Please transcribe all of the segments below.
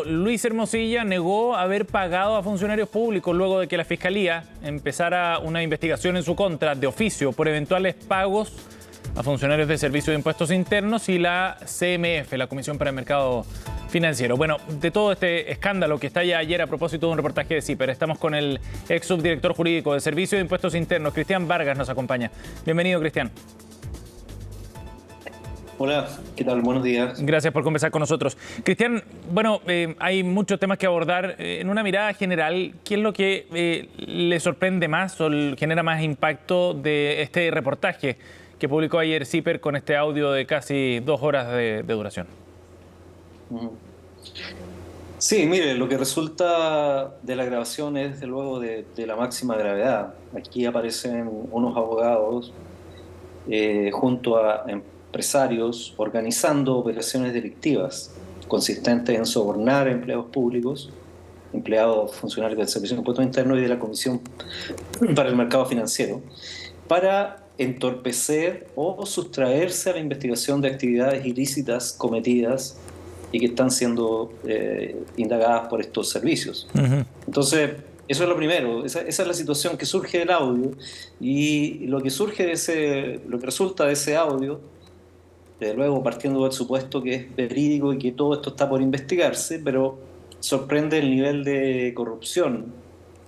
Luis Hermosilla negó haber pagado a funcionarios públicos luego de que la Fiscalía empezara una investigación en su contra de oficio por eventuales pagos a funcionarios del Servicio de Impuestos Internos y la CMF, la Comisión para el Mercado Financiero. Bueno, de todo este escándalo que estalló ayer a propósito de un reportaje de CIPER, estamos con el ex subdirector jurídico del Servicio de Impuestos Internos, Cristian Vargas, nos acompaña. Bienvenido, Cristian. Hola, ¿qué tal? Buenos días. Gracias por conversar con nosotros. Cristian, bueno, hay muchos temas que abordar. En una mirada general, ¿qué es lo que le sorprende más o genera más impacto de este reportaje que publicó ayer CIPER con este audio de casi 2 horas de duración? Sí, mire, lo que resulta de la grabación es desde luego de la máxima gravedad. Aquí aparecen unos abogados junto a empresarios organizando operaciones delictivas consistentes en sobornar a empleados públicos, empleados funcionarios del Servicio de Impuestos Internos y de la Comisión para el Mercado Financiero, para entorpecer o sustraerse a la investigación de actividades ilícitas cometidas y que están siendo indagadas por estos servicios. Entonces, eso es lo primero, esa es la situación que surge del audio, y lo que surge lo que resulta de ese audio, desde luego partiendo del supuesto que es verídico y que todo esto está por investigarse, pero sorprende el nivel de corrupción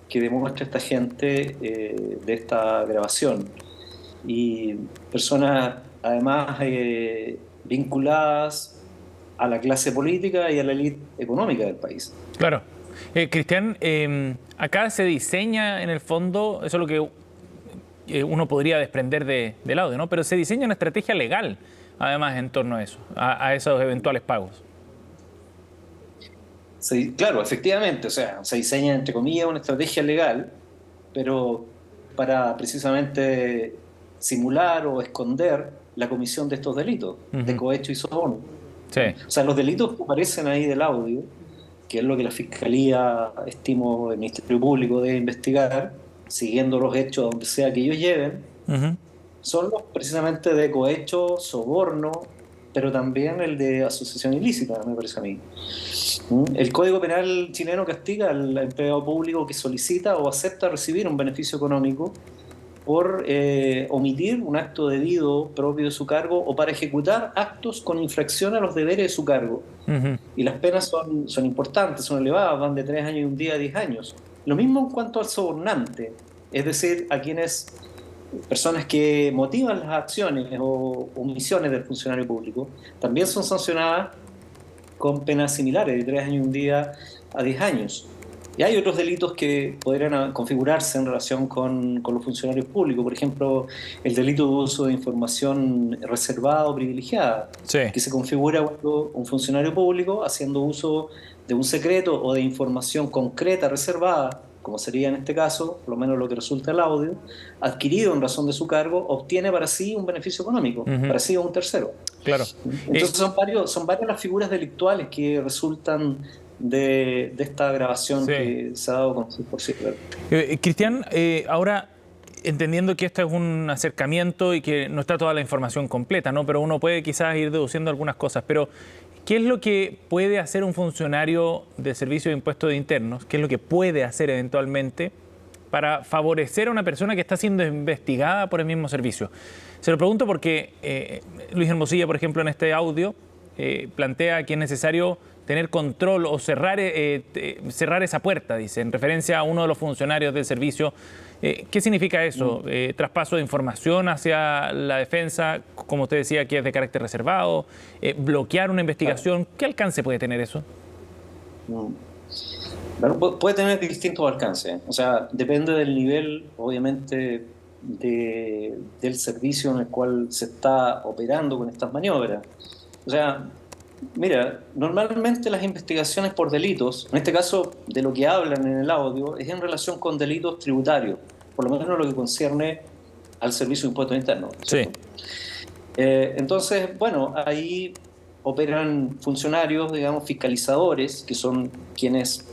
que demuestra esta gente de esta grabación. Y personas además vinculadas a la clase política y a la élite económica del país. Claro. Cristian, acá se diseña en el fondo, eso es lo que uno podría desprender del audio, ¿no? Pero se diseña una estrategia legal, además, en torno a eso, a esos eventuales pagos. Sí, claro, efectivamente, o sea, se diseña, entre comillas, una estrategia legal, pero para precisamente simular o esconder la comisión de estos delitos, de cohecho y soborno. Sí. O sea, los delitos que aparecen ahí del audio, que es lo que la Fiscalía, estimo, el Ministerio Público debe investigar, siguiendo los hechos donde sea que ellos lleven, son los precisamente de cohecho, soborno, pero también el de asociación ilícita, me parece a mí. El Código Penal chileno castiga al empleado público que solicita o acepta recibir un beneficio económico por omitir un acto debido propio de su cargo o para ejecutar actos con infracción a los deberes de su cargo. Y las penas son importantes, son elevadas, van de 3 años y un día a 10 años. Lo mismo en cuanto al sobornante, es decir, a quienes, personas que motivan las acciones o omisiones del funcionario público, también son sancionadas con penas similares, de 3 años y un día a 10 años. Y hay otros delitos que podrían configurarse en relación con los funcionarios públicos, por ejemplo, el delito de uso de información reservada o privilegiada, que se configura cuando un funcionario público, haciendo uso de un secreto o de información concreta reservada, como sería en este caso, por lo menos lo que resulta el audio, adquirido en razón de su cargo, obtiene para sí un beneficio económico, para sí o un tercero. Claro. Entonces son varias las figuras delictuales que resultan de esta grabación que se ha dado a conocer por CIPER. Cristian, ahora entendiendo que esto es un acercamiento y que no está toda la información completa, ¿no? Pero uno puede quizás ir deduciendo algunas cosas, pero ¿qué es lo que puede hacer un funcionario del Servicio de Impuestos Internos? ¿Qué es lo que puede hacer eventualmente para favorecer a una persona que está siendo investigada por el mismo servicio? Se lo pregunto porque Luis Hermosilla, por ejemplo, en este audio plantea que es necesario tener control o cerrar esa puerta, dice, en referencia a uno de los funcionarios del servicio. ¿Qué significa eso? ¿Traspaso de información hacia la defensa, como usted decía, que es de carácter reservado? ¿Bloquear una investigación? ¿Qué alcance puede tener eso? Bueno, puede tener distintos alcances. O sea, depende del nivel, obviamente, del servicio en el cual se está operando con estas maniobras. O sea, mira, normalmente las investigaciones por delitos, en este caso de lo que hablan en el audio, es en relación con delitos tributarios, por lo menos lo que concierne al Servicio de Impuestos Internos. ¿Cierto? Entonces, bueno, ahí operan funcionarios, digamos, fiscalizadores, que son quienes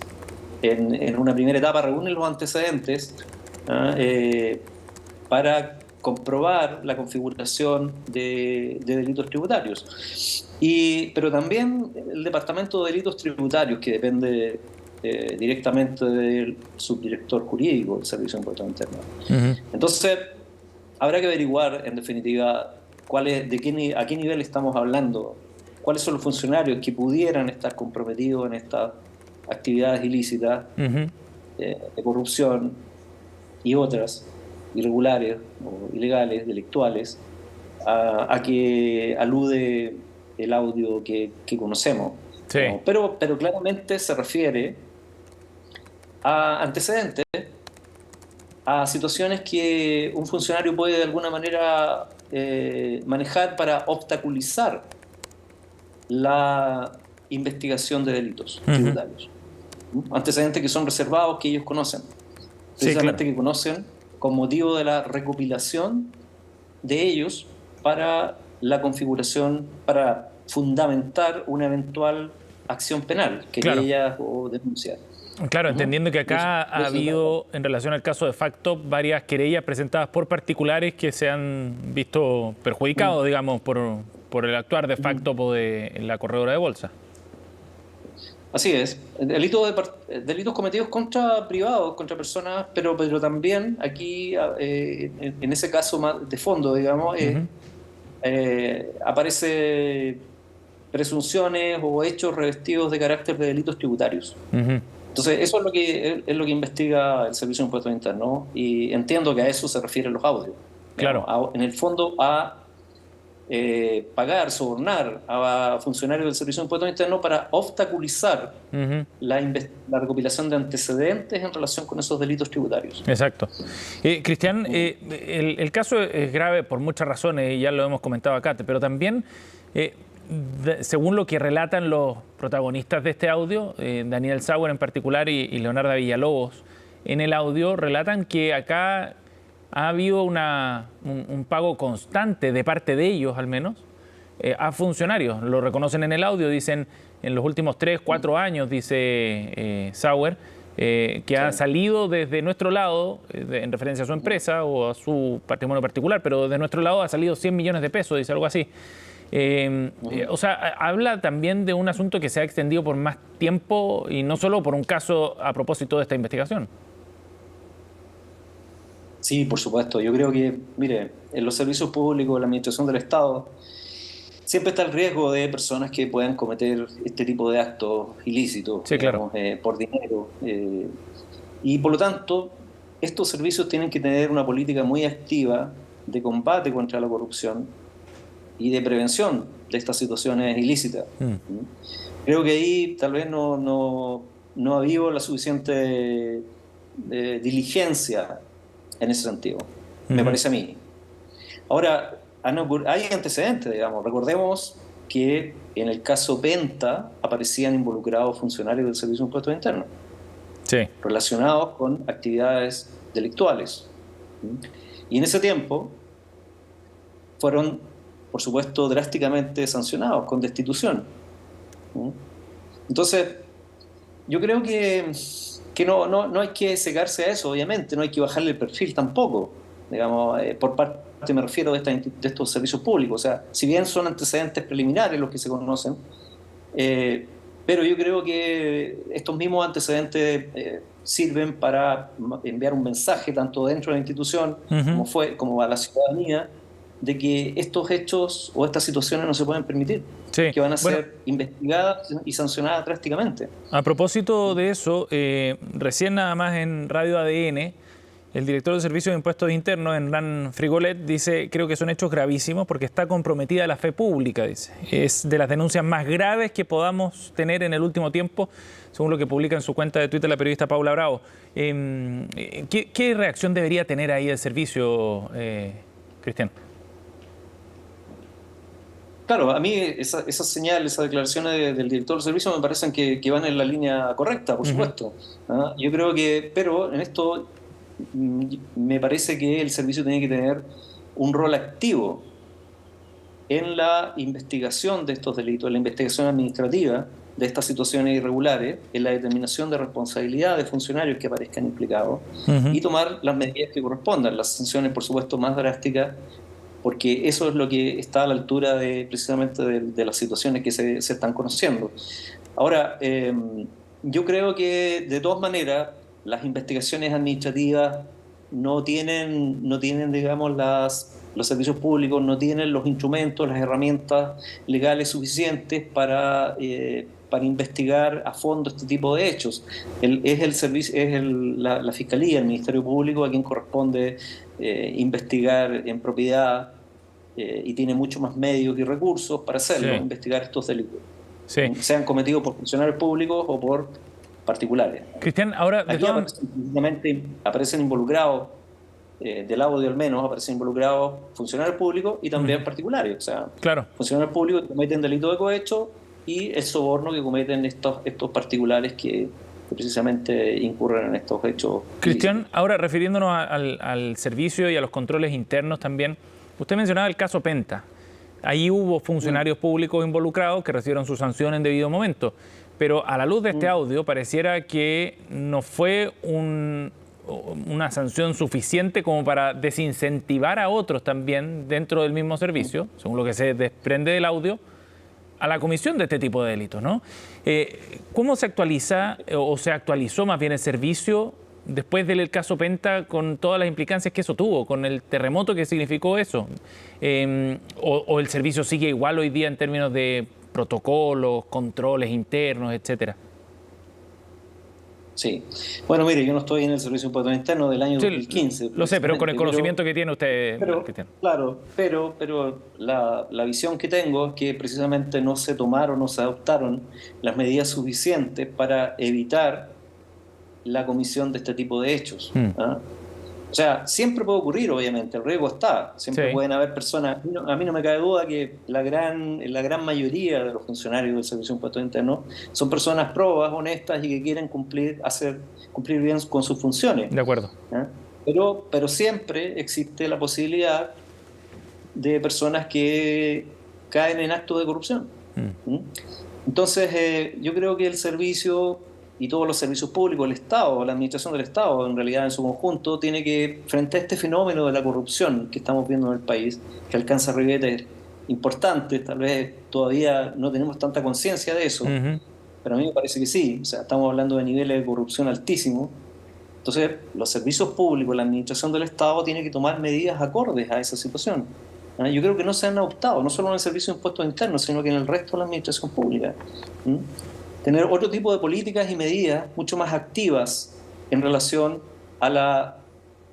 en una primera etapa reúnen los antecedentes para comprobar la configuración de delitos tributarios. Pero también el Departamento de Delitos Tributarios, que depende directamente del subdirector jurídico del Servicio de Impuestos Internos. Entonces, habrá que averiguar, en definitiva, a qué nivel estamos hablando, cuáles son los funcionarios que pudieran estar comprometidos en estas actividades ilícitas, de corrupción y otras, irregulares o ilegales, delictuales, a que alude el audio que conocemos. Sí. ¿No? Pero claramente se refiere a antecedentes, a situaciones que un funcionario puede de alguna manera manejar para obstaculizar la investigación de delitos tributarios. Antecedentes que son reservados, que ellos conocen, precisamente que conocen con motivo de la recopilación de ellos para la configuración, para fundamentar una eventual acción penal, querella o denuncia. Claro, entendiendo que acá ha habido, en relación al caso de Factop, varias querellas presentadas por particulares que se han visto perjudicados, digamos, por el actuar de Factop o de la corredora de bolsa. Así es. Delitos cometidos contra privados, contra personas, pero también aquí, en ese caso más de fondo, digamos, aparece presunciones o hechos revestidos de carácter de delitos tributarios. Entonces, eso es lo que investiga el Servicio de Impuestos Internos, y entiendo que a eso se refieren los audios. Claro. En el fondo, a pagar, sobornar a funcionarios del Servicio de Impuestos Internos para obstaculizar la recopilación de antecedentes en relación con esos delitos tributarios. Exacto. Cristian, el caso es grave por muchas razones, y ya lo hemos comentado acá, pero también, según lo que relatan los protagonistas de este audio, Daniel Sauer en particular y Leonardo Villalobos en el audio, relatan que acá ha habido un pago constante de parte de ellos, al menos, a funcionarios. Lo reconocen en el audio, dicen en los últimos 3, 4 años, dice Sauer, que ha salido desde nuestro lado, en referencia a su empresa o a su patrimonio particular, pero de nuestro lado ha salido 100 millones de pesos, dice algo así. O sea, habla también de un asunto que se ha extendido por más tiempo y no solo por un caso a propósito de esta investigación. Sí, por supuesto. Yo creo que, mire, en los servicios públicos, en la administración del Estado, siempre está el riesgo de personas que puedan cometer este tipo de actos ilícitos, digamos, por dinero. Y por lo tanto, estos servicios tienen que tener una política muy activa de combate contra la corrupción y de prevención de estas situaciones ilícitas. Creo que ahí tal vez no ha habido la suficiente diligencia en ese sentido, me parece a mí. Ahora, hay antecedentes, digamos. Recordemos que en el caso Penta aparecían involucrados funcionarios del Servicio de Impuestos Internos, relacionados con actividades delictuales. Y en ese tiempo fueron, por supuesto, drásticamente sancionados con destitución. Entonces, yo creo que no hay que cegarse a eso, obviamente, no hay que bajarle el perfil tampoco, digamos, por parte, me refiero, de estos servicios públicos. O sea, si bien son antecedentes preliminares los que se conocen, pero yo creo que estos mismos antecedentes sirven para enviar un mensaje tanto dentro de la institución como a la ciudadanía, de que estos hechos o estas situaciones no se pueden permitir, que van a ser investigadas y sancionadas drásticamente. A propósito de eso, recién nada más en Radio ADN, el director del Servicio de Impuestos Internos, Hernán Frigolet, dice: creo que son hechos gravísimos porque está comprometida la fe pública, dice. Es de las denuncias más graves que podamos tener en el último tiempo, según lo que publica en su cuenta de Twitter la periodista Paula Bravo. ¿Qué reacción debería tener ahí el servicio, Cristian? Claro, a mí esas señales, esas declaraciones del director del servicio me parecen que van en la línea correcta, por supuesto. Yo creo que, pero en esto me parece que el servicio tiene que tener un rol activo en la investigación de estos delitos, en la investigación administrativa, de estas situaciones irregulares en la determinación de responsabilidad de funcionarios que aparezcan implicados y tomar las medidas que correspondan, las sanciones, por supuesto, más drásticas, porque eso es lo que está a la altura precisamente de las situaciones que se están conociendo. Ahora, yo creo que de todas maneras las investigaciones administrativas no tienen digamos, los servicios públicos no tienen los instrumentos, las herramientas legales suficientes para investigar a fondo este tipo de hechos. La Fiscalía, el Ministerio Público, a quien corresponde investigar en propiedad y tiene mucho más medios y recursos para hacerlo, investigar estos delitos, sean cometidos por funcionarios públicos o por particulares. Cristian, ahora aquí aparecen involucrados, del audio al menos, aparecen involucrados funcionarios públicos y también particulares, o sea, funcionarios públicos que cometen delitos de cohecho y el soborno que cometen estos particulares que precisamente incurren en estos hechos. Cristian, ahora refiriéndonos al servicio y a los controles internos también, usted mencionaba el caso Penta. Ahí hubo funcionarios públicos involucrados que recibieron su sanción en debido momento, pero a la luz de este audio pareciera que no fue una sanción suficiente como para desincentivar a otros también dentro del mismo servicio, según lo que se desprende del audio, a la comisión de este tipo de delitos, ¿no? ¿Cómo se actualiza o se actualizó más bien el servicio después del caso Penta con todas las implicancias que eso tuvo, con el terremoto que significó eso? ¿O el servicio sigue igual hoy día en términos de protocolos, controles internos, etcétera? Sí. Bueno, mire, yo no estoy en el Servicio de Impuestos Internos del año 2015. Lo sé, pero con el conocimiento que tiene usted, Cristian. Claro, pero la visión que tengo es que precisamente no se tomaron, no se adoptaron las medidas suficientes para evitar la comisión de este tipo de hechos. O sea, siempre puede ocurrir, obviamente, el riesgo está. Siempre pueden haber personas. A mí no me cabe duda que la gran mayoría de los funcionarios del Servicio de Impuestos Internos son personas probas, honestas y que quieren cumplir bien con sus funciones. De acuerdo. Pero siempre existe la posibilidad de personas que caen en actos de corrupción. Entonces, yo creo que el servicio y todos los servicios públicos, el Estado, la administración del Estado, en realidad en su conjunto, tiene que, frente a este fenómeno de la corrupción que estamos viendo en el país, que alcanza ribetes importantes, tal vez todavía no tenemos tanta conciencia de eso, pero a mí me parece que sí, o sea, estamos hablando de niveles de corrupción altísimos. Entonces, los servicios públicos, la administración del Estado tiene que tomar medidas acordes a esa situación. Yo creo que no se han adoptado, no solo en el Servicio de Impuestos Internos, sino que en el resto de la administración pública. Tener otro tipo de políticas y medidas mucho más activas en relación a la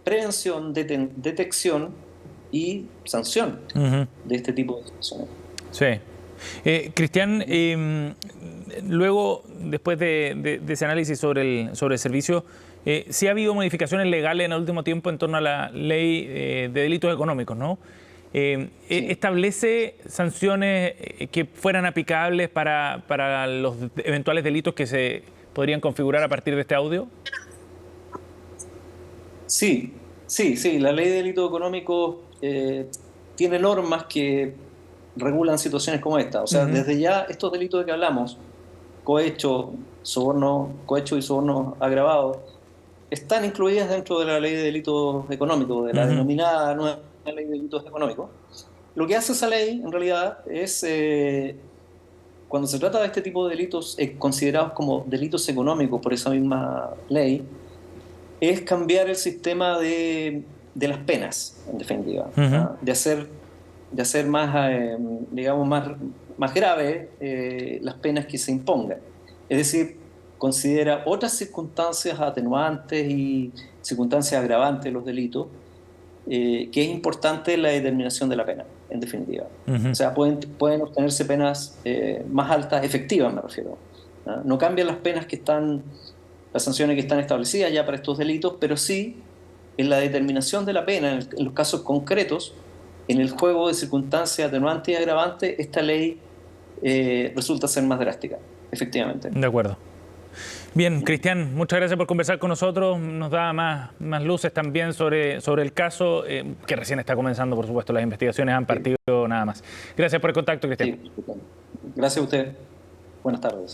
prevención, detección y sanción de este tipo de situaciones. Sí. Cristian, luego, después de ese análisis sobre el servicio, sí ha habido modificaciones legales en el último tiempo en torno a la ley de delitos económicos, ¿no? ¿Establece sanciones que fueran aplicables para los eventuales delitos que se podrían configurar a partir de este audio? Sí. La ley de delitos económicos tiene normas que regulan situaciones como esta. O sea, desde ya estos delitos de que hablamos, cohecho y soborno agravado, están incluidas dentro de la ley de delitos económicos, de la denominada nueva ley de delitos económicos. Lo que hace esa ley, en realidad, es, cuando se trata de este tipo de delitos considerados como delitos económicos por esa misma ley, es cambiar el sistema de las penas, en definitiva, de hacer más, digamos, más grave las penas que se impongan. Es decir, considera otras circunstancias atenuantes y circunstancias agravantes de los delitos, que es importante la determinación de la pena, en definitiva. O sea, pueden obtenerse penas más altas, efectivas me refiero. No cambian las penas las sanciones que están establecidas ya para estos delitos, pero sí en la determinación de la pena, en los casos concretos, en el juego de circunstancias atenuantes y agravantes, esta ley resulta ser más drástica, efectivamente. De acuerdo. Bien, Cristian, muchas gracias por conversar con nosotros. Nos da más luces también sobre el caso, que recién está comenzando, por supuesto. Las investigaciones han partido nada más. Gracias por el contacto, Cristian. Sí, gracias a usted. Buenas tardes.